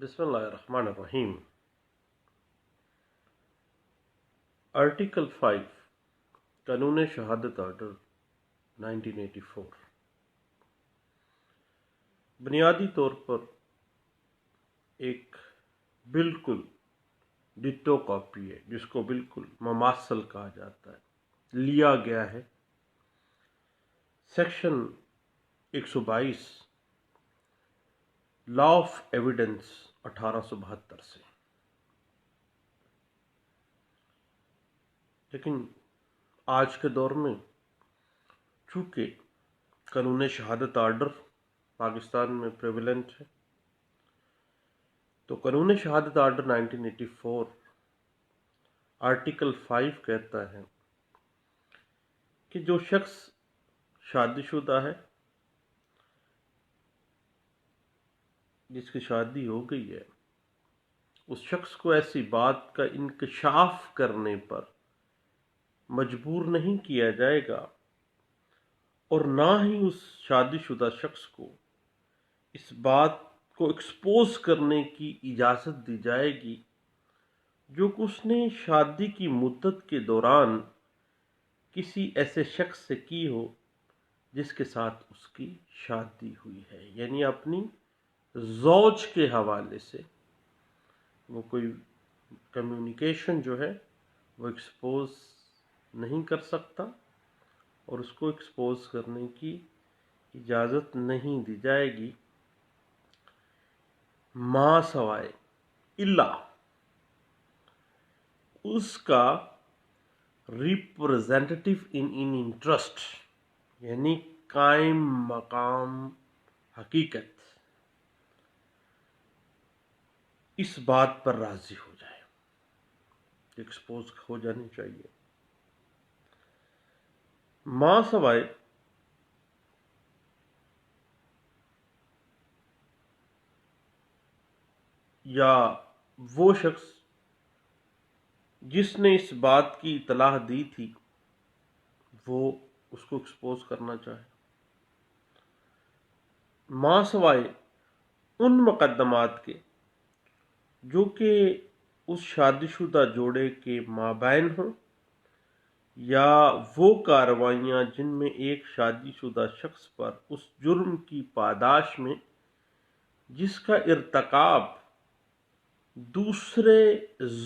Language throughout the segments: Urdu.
بسم اللہ الرحمن الرحیم۔ آرٹیکل 5 قانون شہادت آرڈر 1984 بنیادی طور پر ایک بالکل ڈٹو کاپی ہے، جس کو بالکل مماثل کہا جاتا ہے، لیا گیا ہے سیکشن 122 لا آف ایویڈنس 1872 سے۔ لیکن آج کے دور میں چونکہ قانون شہادت آرڈر پاکستان میں پریویلنٹ ہے، تو قانون شہادت آرڈر 1984 آرٹیکل 5 کہتا ہے کہ جو شخص شادی شدہ ہے، جس کی شادی ہو گئی ہے، اس شخص کو ایسی بات کا انکشاف کرنے پر مجبور نہیں کیا جائے گا، اور نہ ہی اس شادی شدہ شخص کو اس بات کو ایکسپوز کرنے کی اجازت دی جائے گی جو کہ اس نے شادی کی مدت کے دوران کسی ایسے شخص سے کی ہو جس کے ساتھ اس کی شادی ہوئی ہے، یعنی اپنی زوج کے حوالے سے وہ کوئی کمیونیکیشن جو ہے وہ ایکسپوز نہیں کر سکتا، اور اس کو ایکسپوز کرنے کی اجازت نہیں دی جائے گی، ما سوائے الا اس کا ریپرزینٹیٹیو ان انٹرسٹ، یعنی قائم مقام حقیقت اس بات پر راضی ہو جائے، ایکسپوز ہو جانی چاہیے۔ ما سوائے یا وہ شخص جس نے اس بات کی اطلاع دی تھی وہ اس کو ایکسپوز کرنا چاہے، ما سوائے ان مقدمات کے جو کہ اس شادی شدہ جوڑے کے مابین ہوں، یا وہ کارروائیاں جن میں ایک شادی شدہ شخص پر اس جرم کی پاداش میں جس کا ارتکاب دوسرے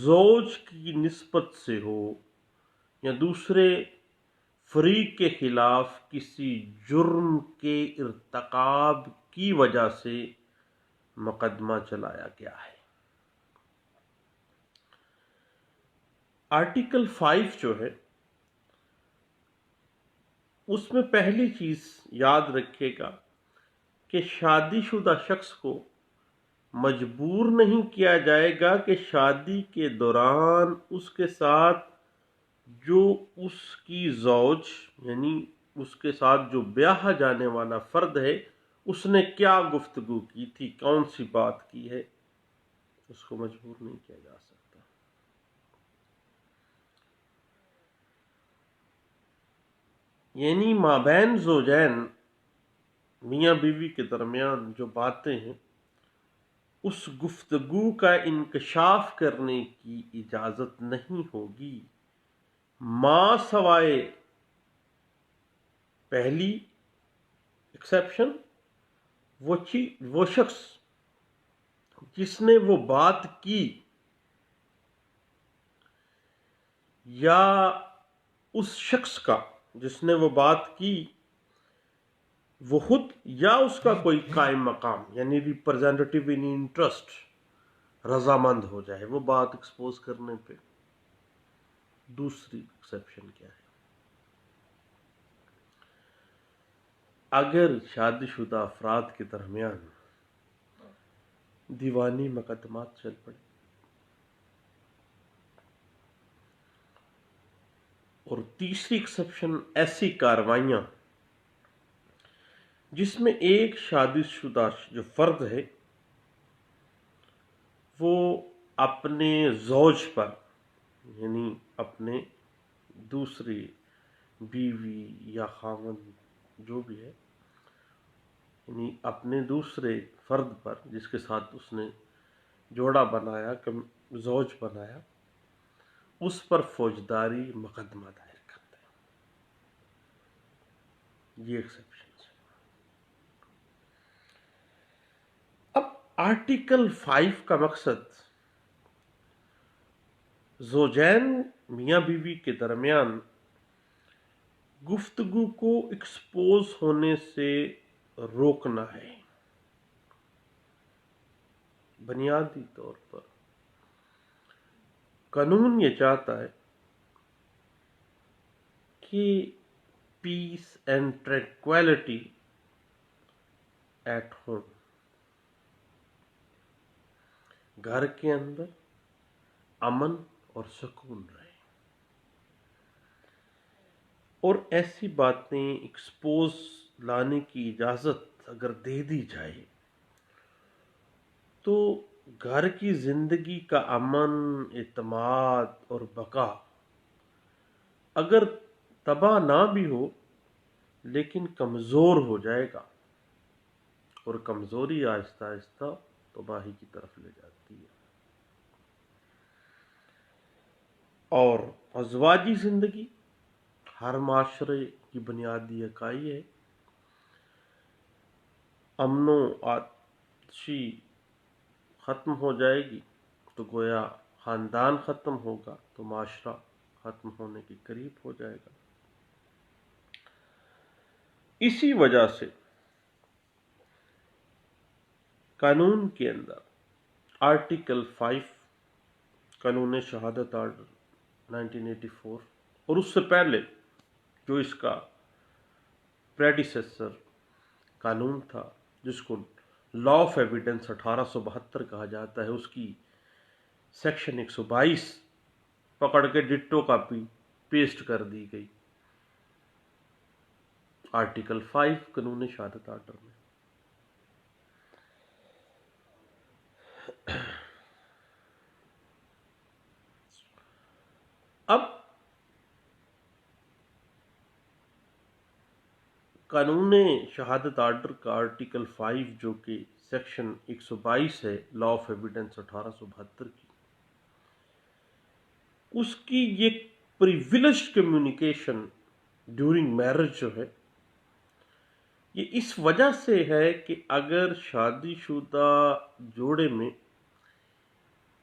زوج کی نسبت سے ہو یا دوسرے فریق کے خلاف کسی جرم کے ارتکاب کی وجہ سے مقدمہ چلایا گیا ہے۔ آرٹیکل 5 جو ہے اس میں پہلی چیز یاد رکھے گا کہ شادی شدہ شخص کو مجبور نہیں کیا جائے گا کہ شادی کے دوران اس کے ساتھ جو اس کی زوج، یعنی اس کے ساتھ جو بیاہا جانے والا فرد ہے، اس نے کیا گفتگو کی تھی، کون سی بات کی ہے، اس کو مجبور نہیں کیا جا سکتا۔ یعنی مابین زوجین، میاں بیوی کے درمیان جو باتیں ہیں، اس گفتگو کا انکشاف کرنے کی اجازت نہیں ہوگی، ما سوائے پہلی ایکسیپشن وہ شخص جس نے وہ بات کی، یا اس شخص کا جس نے وہ بات کی وہ خود یا اس کا کوئی قائم مقام یعنی ریپرزینٹیٹیو ان انٹرسٹ رضامند ہو جائے وہ بات ایکسپوز کرنے پہ۔ دوسری ایکسیپشن کیا ہے؟ اگر شادی شدہ افراد کے درمیان دیوانی مقدمات چل پڑے اور تیسری ایکسیپشن ایسی کارروائیاں جس میں ایک شادی شدہ جو فرد ہے وہ اپنے زوج پر، یعنی اپنے دوسری بیوی یا خاوند جو بھی ہے، یعنی اپنے دوسرے فرد پر جس کے ساتھ اس نے جوڑا بنایا، زوج بنایا، اس پر فوجداری مقدمہ دائر کرتے ہیں. یہ ایکسیپشن ہے. اب آرٹیکل 5 کا مقصد زوجین میاں بیوی کے درمیان گفتگو کو ایکسپوز ہونے سے روکنا ہے. بنیادی طور پر قانون یہ چاہتا ہے کہ پیس اینڈ ٹرینکویلٹی ایٹ ہوم، گھر کے اندر امن اور سکون رہے. اور ایسی باتیں ایکسپوز لانے کی اجازت اگر دے دی جائے تو گھر کی زندگی کا امن، اعتماد اور بقا اگر تباہ نہ بھی ہو لیکن کمزور ہو جائے گا، اور کمزوری آہستہ آہستہ تباہی کی طرف لے جاتی ہے. اور ازواجی زندگی ہر معاشرے کی بنیادی اکائی ہے. امن و آتشی ختم ہو جائے گی تو گویا خاندان ختم ہوگا تو معاشرہ ختم ہونے کے قریب ہو جائے گا. اسی وجہ سے قانون کے اندر آرٹیکل 5 قانون شہادت آرڈر 1984 اور اس سے پہلے جو اس کا پریڈیسیسر قانون تھا جس کو لا آف ایویڈنس 1872 کہا جاتا ہے، اس کی سیکشن 122 پکڑ کے ڈٹو کاپی پیسٹ کر دی گئی آرٹیکل 5 قانون شہادت آرڈر میں. اب قانون شہادت آرڈر کا آرٹیکل 5 جو کہ سیکشن 122 ہے لا آف ایویڈنس 1872 کی، اس کی یہ پریویلیجڈ کمیونیکیشن ڈیورنگ میرج جو ہے یہ اس وجہ سے ہے کہ اگر شادی شدہ جوڑے میں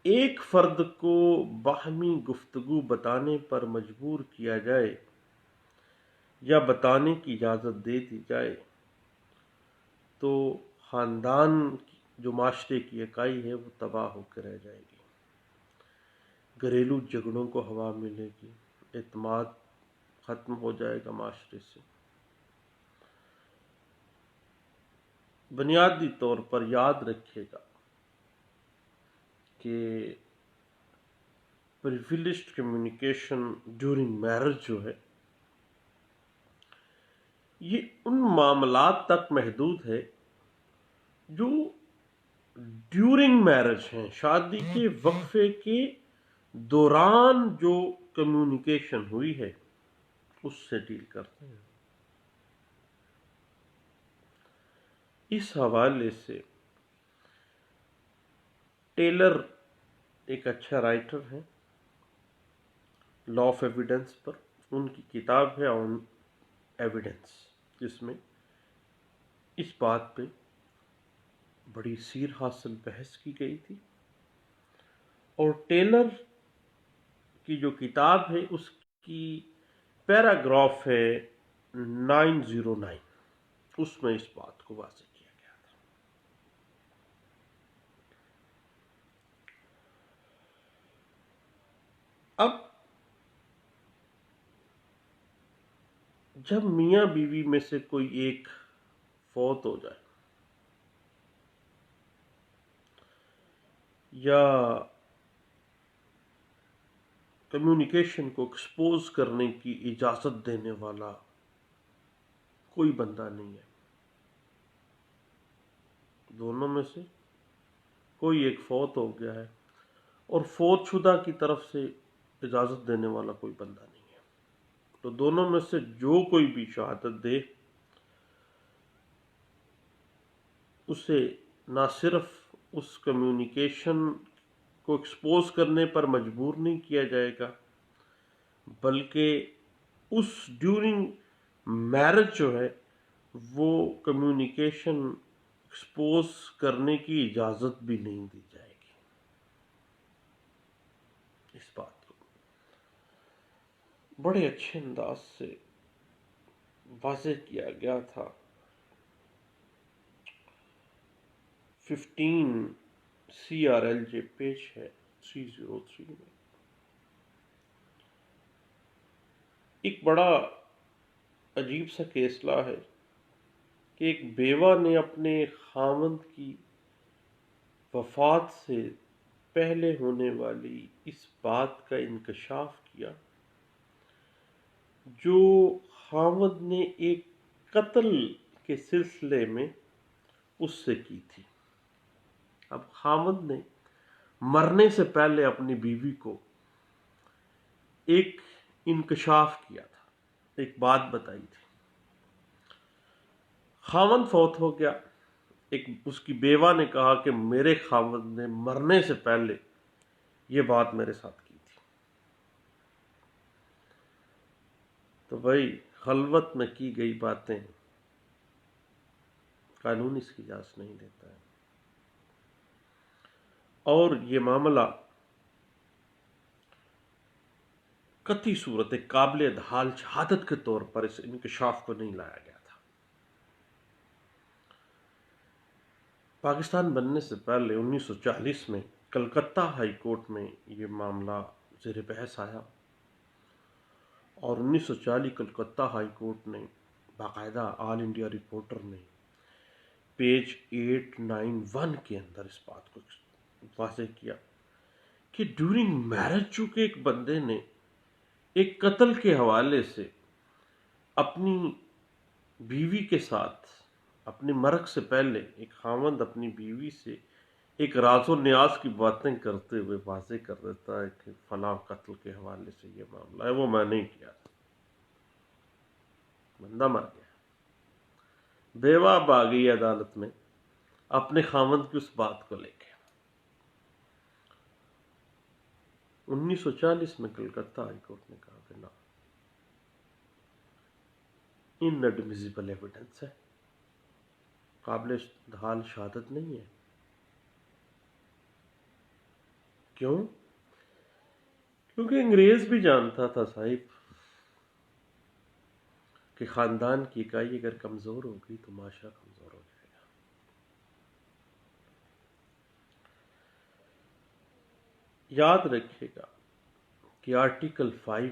ایک فرد کو باہمی گفتگو بتانے پر مجبور کیا جائے یا بتانے کی اجازت دے دی جائے تو خاندان جو معاشرے کی اکائی ہے وہ تباہ ہو کے رہ جائے گی. گھریلو جھگڑوں کو ہوا ملے گی، اعتماد ختم ہو جائے گا معاشرے سے. بنیادی طور پر یاد رکھیے گا کہ پریویلیجڈ کمیونیکیشن ڈیورنگ میرج جو ہے یہ ان معاملات تک محدود ہے جو ڈیورنگ میرج ہیں، شادی کے وقفے کے دوران جو کمیونیکیشن ہوئی ہے اس سے ڈیل کرتے ہیں. اس حوالے سے ٹیلر ایک اچھا رائٹر ہے لا آف ایویڈنس پر، ان کی کتاب ہے آن ایویڈنس، جس میں اس بات پہ بڑی سیر حاصل بحث کی گئی تھی. اور ٹیلر کی جو کتاب ہے اس کی پیراگراف ہے 909، اس میں اس بات کو واضح کیا گیا تھا. اب جب میاں بیوی میں سے کوئی ایک فوت ہو جائے یا کمیونیکیشن کو ایکسپوز کرنے کی اجازت دینے والا کوئی بندہ نہیں ہے، دونوں میں سے کوئی ایک فوت ہو گیا ہے اور فوت شدہ کی طرف سے اجازت دینے والا کوئی بندہ نہیں ہے، تو دونوں میں سے جو کوئی بھی شہادت دے اسے نہ صرف اس کمیونیکیشن کو ایکسپوز کرنے پر مجبور نہیں کیا جائے گا، بلکہ اس ڈیورنگ میرج جو ہے وہ کمیونیکیشن ایکسپوز کرنے کی اجازت بھی نہیں دی جائے گی۔ اس بات کو بڑے اچھے انداز سے واضح کیا گیا تھا 15 CRLJ پیج ہے 303 میں۔ ایک بڑا عجیب سا کیسلا ہے کہ ایک بیوہ نے اپنے خاوند کی وفات سے پہلے ہونے والی اس بات کا انکشاف کیا جو خاوند نے ایک قتل کے سلسلے میں اس سے کی تھی۔ اب خاوند نے مرنے سے پہلے اپنی بیوی کو ایک انکشاف کیا تھا، ایک بات بتائی تھی۔ خاوند فوت ہو گیا، اس کی بیوہ نے کہا کہ میرے خاوند نے مرنے سے پہلے یہ بات میرے ساتھ کی تھی۔ تو بھائی خلوت میں کی گئی باتیں قانون اس کی اجازت نہیں دیتا ہے، اور یہ معاملہ قطعی صورت قابل ادحال شہادت کے طور پر اس انکشاف کو نہیں لایا گیا تھا۔ پاکستان بننے سے پہلے 1940 میں کلکتہ ہائی کورٹ میں یہ معاملہ زیر بحث آیا، اور 1940 کلکتہ ہائی کورٹ نے باقاعدہ آل انڈیا رپورٹر نے پیج 891 کے اندر اس بات کو واضح کیا کہ ڈیورنگ میرج چونکہ ایک بندے نے ایک قتل کے حوالے سے اپنی بیوی کے ساتھ اپنی مرگ سے پہلے ایک خاوند اپنی بیوی سے ایک راز و نیاز کی باتیں کرتے ہوئے واضح کر دیتا ہے کہ فلاں قتل کے حوالے سے یہ معاملہ ہے، وہ میں نہیں کیا تھا، بندہ مر گیا، بیوہ اب آ گئی عدالت میں اپنے خاوند کی اس بات کو لے کے۔ 1940 میں کلکتہ ہائی کورٹ نے کہا کہ نہ، انڈمیزیبل ایویڈنس ہے، قابل ادحال شہادت نہیں ہے۔ کیوں؟ کیونکہ انگریز بھی جانتا تھا صاحب کہ خاندان کی اکائی اگر کمزور ہوگی تو معاشرہ کمزور ہو جائے گا۔ یاد رکھیے گا کہ آرٹیکل 5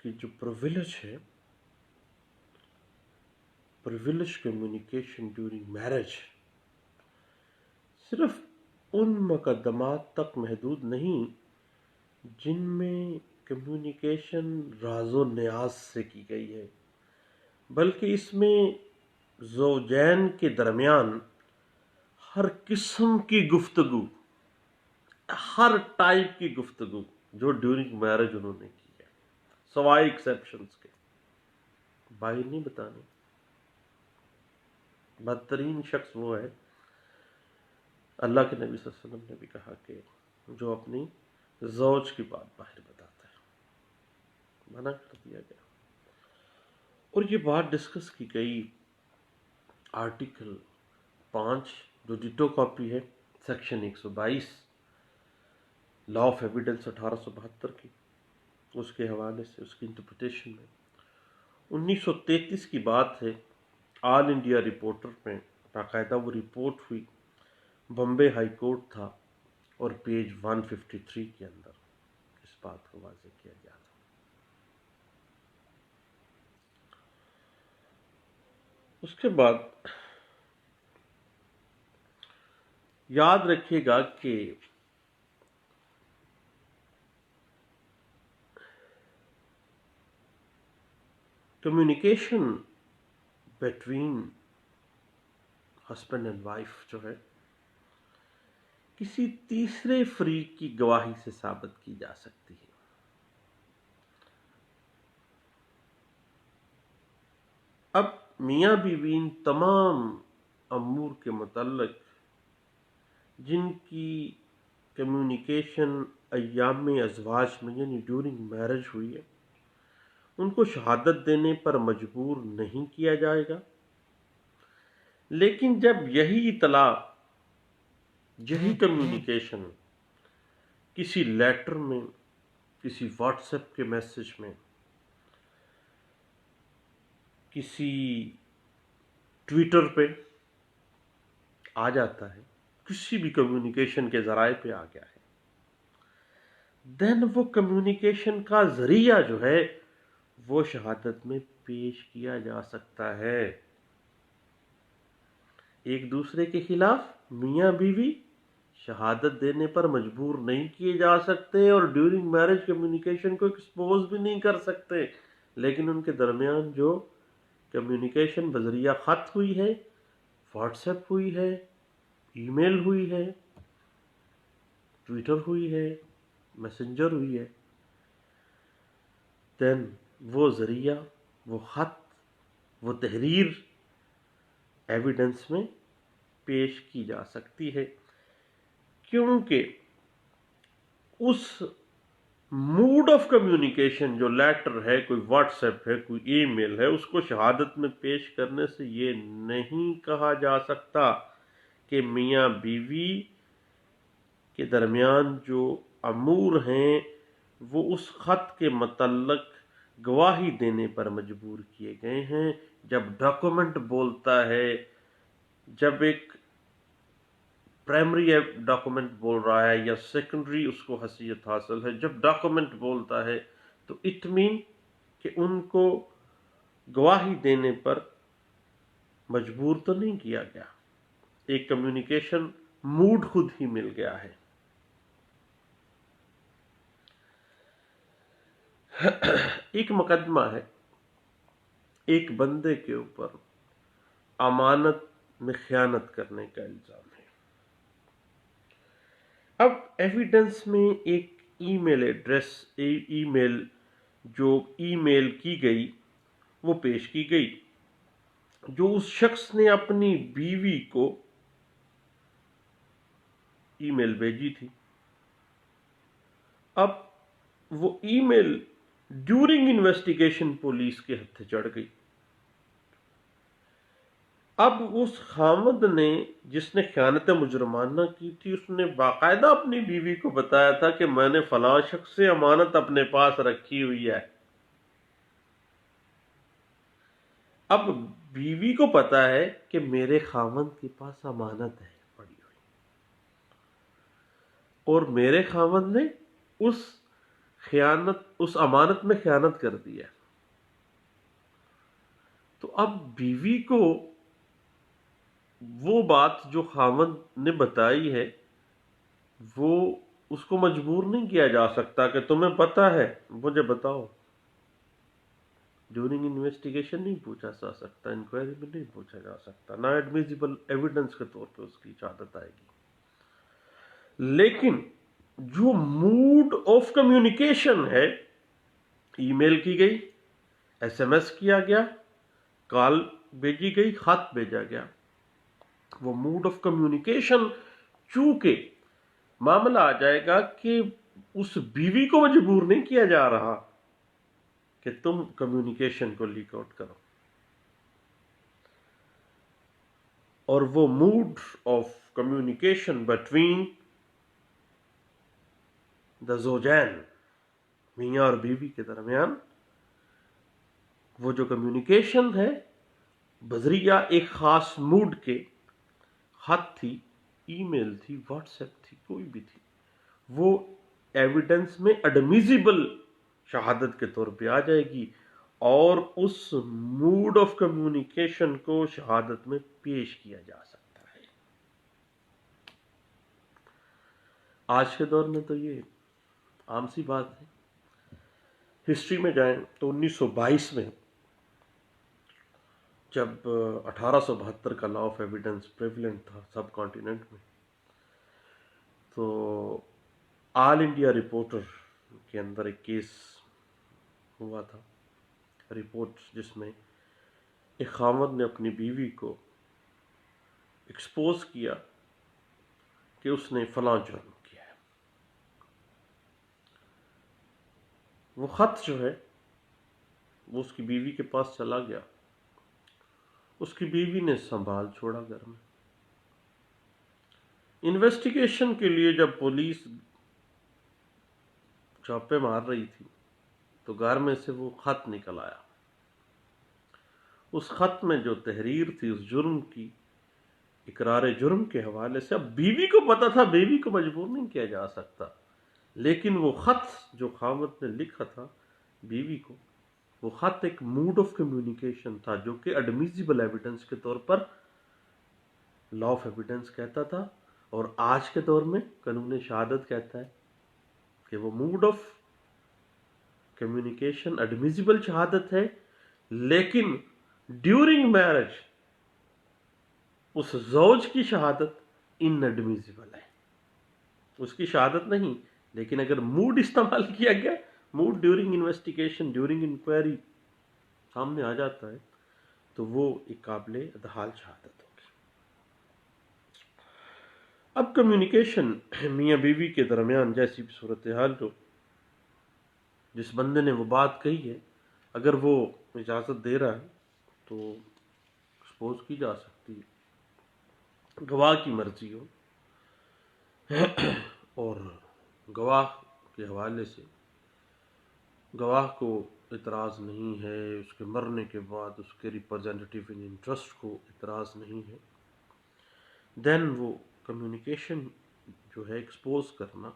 کی جو پرویلیج ہے، پرویلیج کمیونیکیشن ڈیورنگ میرج، صرف ان مقدمات تک محدود نہیں جن میں کمیونیکیشن راز و نیاز سے کی گئی ہے، بلکہ اس میں زوجین کے درمیان ہر قسم کی گفتگو، ہر ٹائپ کی گفتگو جو ڈیورنگ میرج انہوں نے کی ہے، سوائے ایکسیپشنز کے، باہر نہیں بتانے۔ بدترین شخص وہ ہے، اللہ کے نبی صلی اللہ علیہ وسلم نے بھی کہا کہ جو اپنی زوج کی بات باہر بتاتا ہے، منع کر دیا گیا۔ اور یہ بات ڈسکس کی گئی آرٹیکل 5 جو ڈٹو کاپی ہے سیکشن 122 لا آف ایویڈنس 1872 کی، اس کے حوالے سے اس کی انٹرپریٹیشن میں 1933 کی بات ہے، آل انڈیا رپورٹر میں باقاعدہ وہ رپورٹ ہوئی، بمبے ہائی کورٹ تھا، اور پیج 153 کے اندر اس بات کو واضح کیا گیا تھا۔ اس کے بعد یاد رکھیے گا کہ communication between husband and wife جو ہے کسی تیسرے فریق کی گواہی سے ثابت کی جا سکتی ہے۔ اب میاں بیوی ان تمام امور کے متعلق جن کی کمیونیکیشن ایام ازواج میں یعنی ڈیورنگ میرج ہوئی ہے، ان کو شہادت دینے پر مجبور نہیں کیا جائے گا، لیکن جب یہی اطلاع، یہی کمیونیکیشن کسی لیٹر میں، کسی واٹس ایپ کے میسج میں، کسی ٹویٹر پہ آ جاتا ہے، کسی بھی کمیونیکیشن کے ذرائع پہ آ گیا ہے، دین وہ کمیونیکیشن کا ذریعہ جو ہے وہ شہادت میں پیش کیا جا سکتا ہے۔ ایک دوسرے کے خلاف میاں بیوی شہادت دینے پر مجبور نہیں کیے جا سکتے اور ڈیورنگ میرج کمیونیکیشن کو ایکسپوز بھی نہیں کر سکتے، لیکن ان کے درمیان جو کمیونیکیشن بذریعہ خط ہوئی ہے، واٹس ایپ ہوئی ہے، ای میل ہوئی ہے، ٹویٹر ہوئی ہے، میسنجر ہوئی ہے، دین وہ ذریعہ، وہ خط، وہ تحریر ایویڈنس میں پیش کی جا سکتی ہے، کیونکہ اس موڈ آف کمیونیکیشن جو لیٹر ہے، کوئی واٹس ایپ ہے، کوئی ای میل ہے، اس کو شہادت میں پیش کرنے سے یہ نہیں کہا جا سکتا کہ میاں بیوی کے درمیان جو امور ہیں وہ اس خط کے متعلق گواہی دینے پر مجبور کیے گئے ہیں۔ جب ڈاکومنٹ بولتا ہے، جب ایک پرائمری ڈاکومنٹ بول رہا ہے یا سیکنڈری اس کو حیثیت حاصل ہے، جب ڈاکومنٹ بولتا ہے تو اٹ مین کہ ان کو گواہی دینے پر مجبور تو نہیں کیا گیا، ایک کمیونیکیشن موڈ خود ہی مل گیا ہے۔ ایک مقدمہ ہے، ایک بندے کے اوپر امانت میں خیانت کرنے کا الزام ہے۔ اب ایویڈنس میں ایک ای میل ایڈریس، ای میل جو ای میل کی گئی وہ پیش کی گئی، جو اس شخص نے اپنی بیوی کو ای میل بھیجی تھی۔ اب وہ ای میل ڈیورنگ انویسٹیگیشن پولیس کے ہتھے چڑھ گئی۔ اب اس خامد نے، جس نے خیانت مجرمانہ کی تھی، اس نے باقاعدہ اپنی بیوی کو بتایا تھا کہ میں نے فلاں شخص سے امانت اپنے پاس رکھی ہوئی ہے۔ اب بیوی کو پتا ہے کہ میرے خامد کے پاس امانت ہے پڑی ہوئی، اور میرے خامد نے اس امانت میں خیانت کر دی ہے، تو اب بیوی کو وہ بات جو خامد نے بتائی ہے وہ اس کو مجبور نہیں کیا جا سکتا کہ تمہیں پتا ہے مجھے بتاؤ۔ ڈیورنگ انویسٹیگیشن نہیں پوچھا جا سکتا، انکوائری میں نہیں پوچھا جا سکتا، نا ایڈمیزیبل ایویڈنس کے طور پہ اس کی شہادت آئے گی۔ لیکن جو موڈ آف کمیونیکیشن ہے، ای میل کی گئی، ایس ایم ایس کیا گیا، کال بھیجی گئی، خط بھیجا گیا، وہ موڈ آف کمیونیکیشن چونکہ معاملہ آ جائے گا کہ اس بیوی کو مجبور نہیں کیا جا رہا کہ تم کمیونیکیشن کو لیک آؤٹ کرو، اور وہ mode of communication between the زوجین، میاں اور بیوی کے درمیان، وہ جو کمیونیکیشن ہے بذریعہ ایک خاص موڈ کے، خط تھی، ای میل تھی، واٹس ایپ تھی، کوئی بھی تھی، وہ ایویڈنس میں ایڈمیزیبل شہادت کے طور پہ آ جائے گی، اور اس موڈ آف کمیونیکیشن کو شہادت میں پیش کیا جا سکتا ہے۔ آج کے دور میں تو یہ عام سی بات ہے۔ ہسٹری میں جائیں تو 1922 میں جب 1872 کا لا آف ایویڈنس پریولنٹ تھا سب کانٹیننٹ میں، تو آل انڈیا رپورٹر کے اندر ایک کیس ہوا تھا، رپورٹ جس میں ایک خاوند نے اپنی بیوی کو ایکسپوز کیا کہ اس نے فلاں جرم کیا ہے. وہ خط جو ہے وہ اس کی بیوی کے پاس چلا گیا. اس کی بیوی نے سنبھال چھوڑا گھر میں. انویسٹیگیشن کے لیے جب پولیس چھاپے مار رہی تھی تو گھر میں سے وہ خط نکل آیا. اس خط میں جو تحریر تھی اس جرم کی، اقرار جرم کے حوالے سے، اب بیوی کو پتا تھا، بیوی کو مجبور نہیں کیا جا سکتا، لیکن وہ خط جو خاوند نے لکھا تھا بیوی کو، وہ خط ایک موڈ آف کمیونیکیشن تھا جو کہ ایڈمیزیبل ایویڈنس کے طور پر لا آف ایویڈنس کہتا تھا، اور آج کے دور میں قانون شہادت کہتا ہے کہ وہ موڈ آف کمیونیکیشن ایڈمیزیبل شہادت ہے، لیکن ڈیورنگ میرج اس زوج کی شہادت ان ایڈمیزیبل ہے. اس کی شہادت نہیں، لیکن اگر موڈ استعمال کیا گیا، mode during investigation, during inquiry سامنے آ جاتا ہے تو وہ ایک قابل ادحال شہادت ہوگی. اب کمیونیکیشن میاں بیوی کے درمیان جیسی بھی صورتحال جو جس بندے نے وہ بات کہی ہے، اگر وہ اجازت دے رہا ہے تو ایکسپوز کی جا سکتی ہے. گواہ کی مرضی ہو اور گواہ کے حوالے سے گواہ کو اعتراض نہیں ہے، اس کے مرنے کے بعد اس کے ریپرزینٹیو ان انٹرسٹ کو اعتراض نہیں ہے، دین وہ کمیونیکیشن جو ہے ایکسپوز کرنا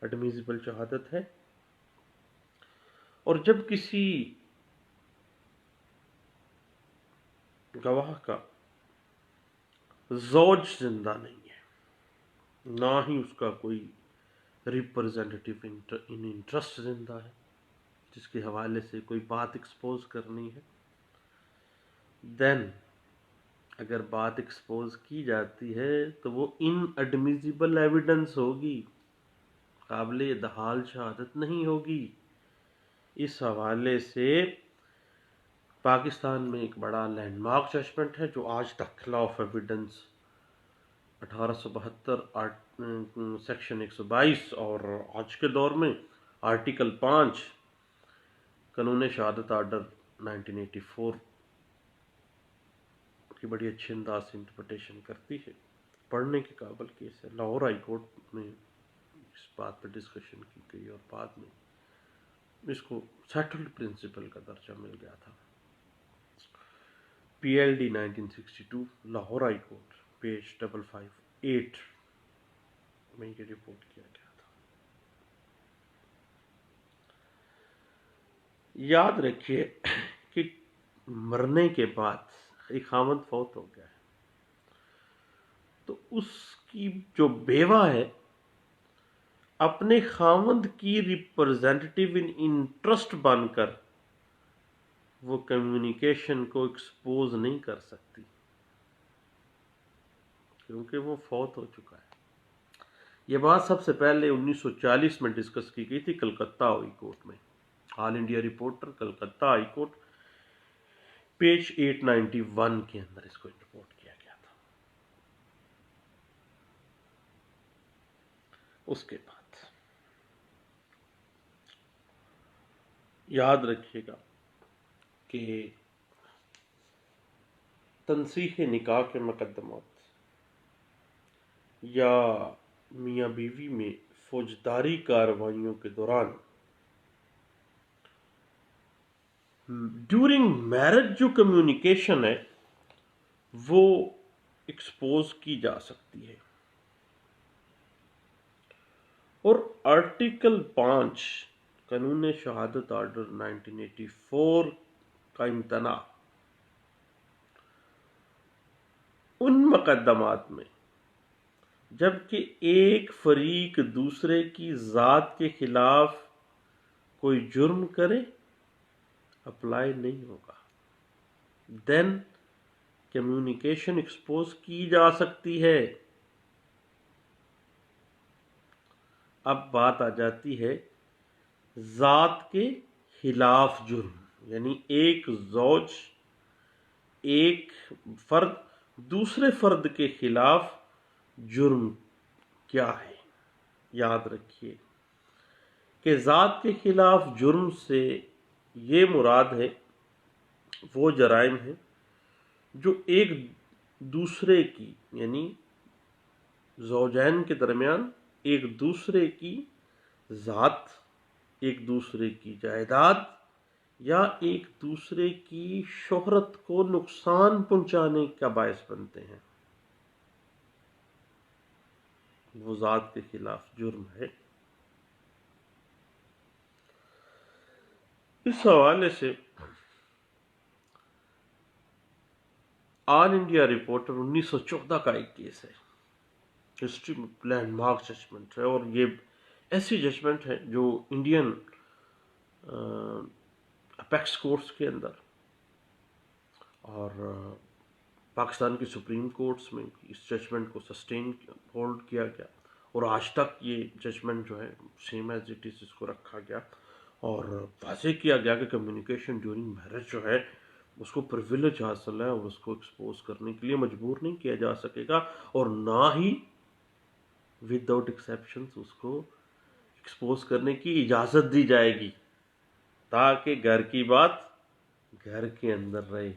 ایڈمیزیبل شہادت ہے. اور جب کسی گواہ کا زوج زندہ نہیں ہے، نہ ہی اس کا کوئی ریپرزینٹیو ان انٹرسٹ زندہ ہے جس کے حوالے سے کوئی بات ایکسپوز کرنی ہے، دین اگر بات ایکسپوز کی جاتی ہے تو وہ ان ایڈمیزیبل ایویڈنس ہوگی، قابل ادحال شہادت نہیں ہوگی. اس حوالے سے پاکستان میں ایک بڑا لینڈ مارک ججمنٹ ہے جو آج تک لا آف ایویڈنس 1872 سیکشن 122 اور آج کے دور میں آرٹیکل 5 قانون شہادت آرڈر 1984 کی بڑی اچھی انداز سے انٹرپریٹیشن کرتی ہے. پڑھنے کے قابل کیس ہے. لاہور ہائی کورٹ میں اس بات پر ڈسکشن کی گئی اور بعد میں اس کو سیٹلڈ پرنسپل کا درجہ مل گیا تھا. P L D 1962 Lahore high court page 558 میں یہ رپورٹ کیا گیا تھا. یاد رکھیے کہ مرنے کے بعد ایک خاوند فوت ہو گیا ہے تو اس کی جو بیوہ ہے اپنے خاوند کی ریپرزینٹیو ان انٹرسٹ بن کر وہ کمیونیکیشن کو ایکسپوز نہیں کر سکتی کیونکہ وہ فوت ہو چکا ہے. یہ بات سب سے پہلے 1940 میں ڈسکس کی گئی تھی کلکتہ ہائی کورٹ میں. All India reporter Calcutta high court page 891 کے اندر اس کو رپورٹ کیا گیا تھا. اس کے بعد یاد رکھیے گا کہ تنسیخ نکاح کے مقدمات یا میاں بیوی میں فوجداری کارروائیوں کے دوران ڈیورنگ میرج جو کمیونیکیشن ہے وہ ایکسپوز کی جا سکتی ہے. اور آرٹیکل 5 قانون شہادت آرڈر 1984 کا امتناع ان مقدمات میں جبکہ ایک فریق دوسرے کی ذات کے خلاف کوئی جرم کرے اپلائی نہیں ہوگا. دین کمیونیکیشن ایکسپوز کی جا سکتی ہے. اب بات آ جاتی ہے ذات کے خلاف جرم، یعنی ایک زوج ایک فرد دوسرے فرد کے خلاف جرم کیا ہے؟ یاد رکھیے کہ ذات کے خلاف جرم سے یہ مراد ہے وہ جرائم ہیں جو ایک دوسرے کی یعنی زوجین کے درمیان ایک دوسرے کی ذات، ایک دوسرے کی جائیداد یا ایک دوسرے کی شہرت کو نقصان پہنچانے کا باعث بنتے ہیں، وہ ذات کے خلاف جرم ہے۔ اس حوالے سے آل انڈیا رپورٹر 1914 کا ایک کیس ہے، ہسٹری میں لینڈ مارک ججمنٹ ہے، اور یہ ایسی ججمنٹ ہے جو انڈین اپیکس کورٹس کے اندر اور پاکستان کی سپریم کورٹس میں اس ججمنٹ کو سسٹین ہولڈ کیا گیا، اور آج تک یہ ججمنٹ جو ہے سیم ایز اٹ از اس کو رکھا گیا، اور واضح کیا گیا کہ کمیونیکیشن ڈیورنگ میرج جو ہے اس کو پریویلیج حاصل ہے، اور اس کو ایکسپوز کرنے کے لیے مجبور نہیں کیا جا سکے گا، اور نہ ہی ود آؤٹ ایکسیپشنز اس کو ایکسپوز کرنے کی اجازت دی جائے گی، تاکہ گھر کی بات گھر کے اندر رہے،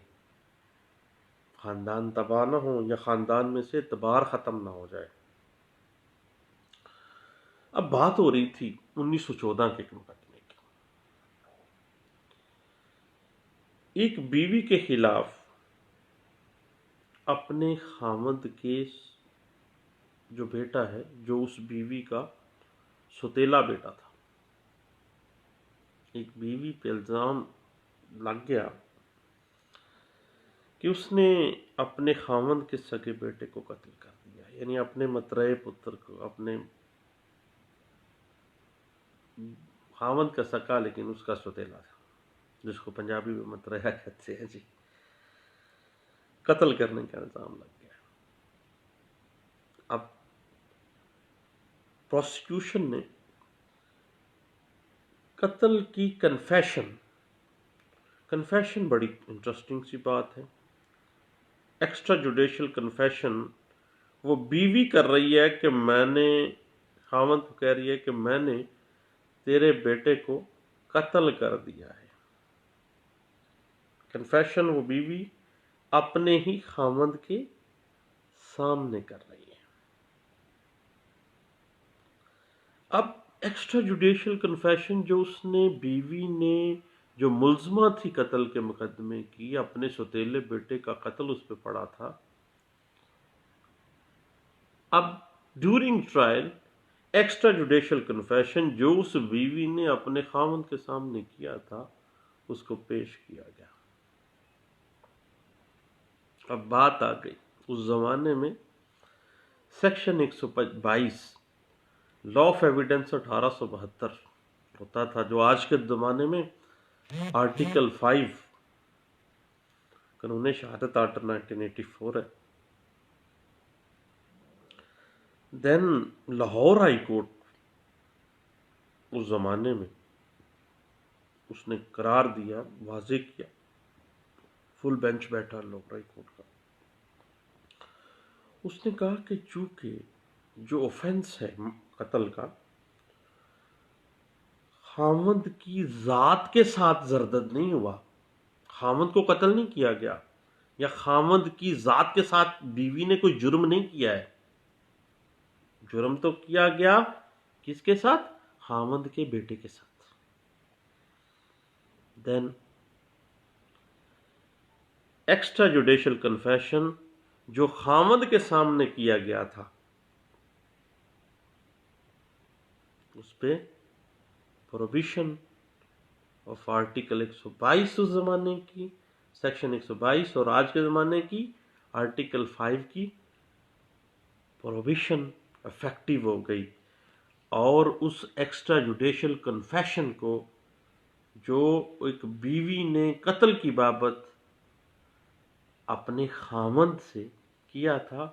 خاندان تباہ نہ ہو یا خاندان میں سے اعتبار ختم نہ ہو جائے۔ اب بات ہو رہی تھی 1914 کے مقدمے کی۔ ایک بیوی کے خلاف اپنے خاوند کے جو بیٹا ہے، جو اس بیوی کا سوتیلا بیٹا تھا، ایک بیوی پہ الزام لگ گیا کہ اس نے اپنے خاوند کے سگے بیٹے کو قتل کر دیا، یعنی اپنے مترے پتر کو، اپنے خاوند کا سکا لیکن اس کا سوتیلا تھا، جس کو پنجابی میں متریا کہتے ہیں جی، قتل کرنے کا الزام لگ گیا۔ اب پروسیکیوشن نے قتل کی کنفیشن بڑی انٹرسٹنگ سی بات ہے، ایکسٹرا جوڈیشل کنفیشن وہ بیوی کر رہی ہے کہ میں نے، خاوند کو کہہ رہی ہے کہ میں نے تیرے بیٹے کو قتل کر دیا ہے۔ کنفیشن وہ بیوی اپنے ہی خاوند کے سامنے کر رہی ہے۔ اب ایکسٹرا جوڈیشل کنفیشن جو اس نے بیوی نے جو ملزمہ تھی قتل کے مقدمے کی، اپنے سوتیلے بیٹے کا قتل اس پہ پڑا تھا، اب during trial extra judicial confession جو اس بیوی نے اپنے خاوند کے سامنے کیا تھا اس کو پیش کیا گیا۔ اب بات آ گئی، اس زمانے میں سیکشن 122 لا آف ایویڈنس 1872 ہوتا تھا، جو آج کے زمانے میں آرٹیکل 5 قانون شہادت آرٹر 1984 ہے۔ دین لاہور ہائی کورٹ اس زمانے میں اس نے قرار دیا، واضح کیا، فل بینچ بیٹھا لاہور ہائی کورٹ کا، اس نے کہا کہ چونکہ جو اوفینس ہے قتل کا خاوند کی ذات کے ساتھ زردد نہیں ہوا، خاوند کو قتل نہیں کیا گیا، یا خاوند کی ذات کے ساتھ بیوی نے کوئی جرم نہیں کیا ہے، جرم تو کیا گیا کس کے ساتھ؟ خاوند کے بیٹے کے ساتھ۔ دین ایکسٹرا جوڈیشل کنفیشن جو خاوند کے سامنے کیا گیا تھا اس پہ پروبیشن آف آرٹیکل 122 اس زمانے کی، سیکشن 122، اور آج کے زمانے کی آرٹیکل 5 کی پروبیشن افیکٹو ہو گئی، اور اس ایکسٹرا جوڈیشل کنفیشن کو جو ایک بیوی نے قتل کی بابت اپنے خاوند سے کیا تھا،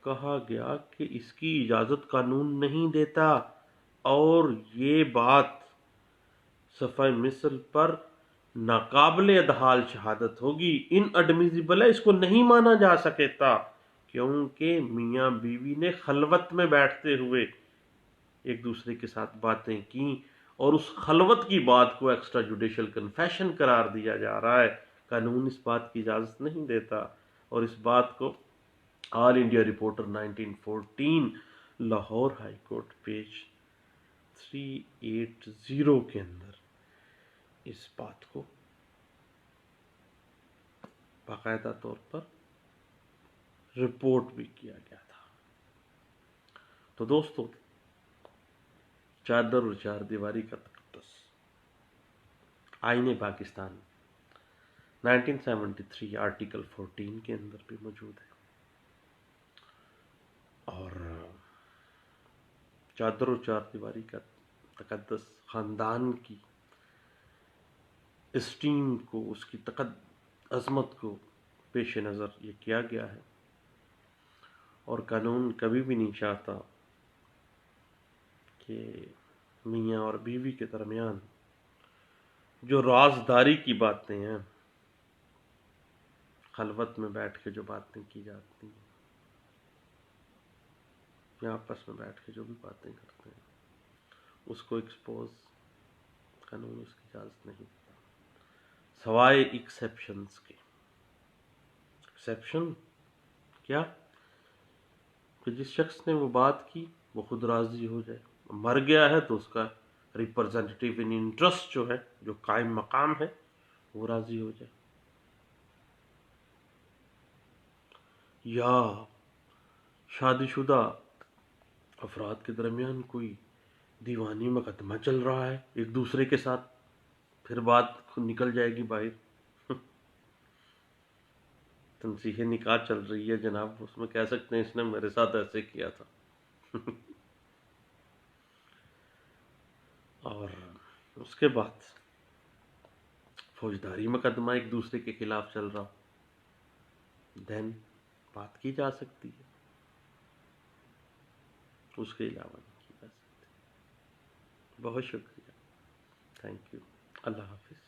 کہا گیا کہ اس کی اجازت قانون نہیں دیتا، اور یہ بات صفحہ مثل پر ناقابل ادحال شہادت ہوگی، ان ایڈمیزیبل ہے، اس کو نہیں مانا جا سکتا کیونکہ میاں بیوی نے خلوت میں بیٹھتے ہوئے ایک دوسرے کے ساتھ باتیں کی اور اس خلوت کی بات کو ایکسٹرا جوڈیشل کنفیشن قرار دیا جا رہا ہے. قانون اس بات کی اجازت نہیں دیتا، اور اس بات کو all India reporter 1914 Lahore high court page 380 کے اندر اس بات کو باقاعدہ طور پر رپورٹ بھی کیا گیا تھا. تو دوستو، چادر اور چار دیواری کا تقدس آئین پاکستان 1973 آرٹیکل 14 کے اندر بھی موجود ہے، اور چادر اور چار دیواری کا تقدس خاندان کی اسٹیم کو، اس کی عظمت کو پیش نظر یہ کیا گیا ہے. اور قانون کبھی بھی نہیں چاہتا کہ میاں اور بیوی کے درمیان جو رازداری کی باتیں ہیں، خلوت میں بیٹھ کے جو باتیں کی جاتی ہیں یا آپس میں بیٹھ کے جو بھی باتیں کرتے ہیں، اس کو ایکسپوز قانون اس کی اجازت نہیں دیتا، سوائے ایکسیپشنز کے. ایکسیپشن کیا؟ کہ جس شخص نے وہ بات کی وہ خود راضی ہو جائے. مر گیا ہے تو اس کا ریپرزینٹیٹیو ان انٹرسٹ جو ہے، جو قائم مقام ہے، وہ راضی ہو جائے. یا شادی شدہ افراد کے درمیان کوئی دیوانی مقدمہ چل رہا ہے ایک دوسرے کے ساتھ، پھر بات نکل جائے گی باہر. تنصیح نکاح چل رہی ہے جناب، اس میں کہہ سکتے ہیں اس نے میرے ساتھ ایسے کیا تھا. اور اس کے بعد فوجداری مقدمہ ایک دوسرے کے خلاف چل رہا، دین بات کی جا سکتی ہے، اس کے علاوہ نہیں کی جا سکتی. بہت شکریہ، تھینک یو، اللہ حافظ.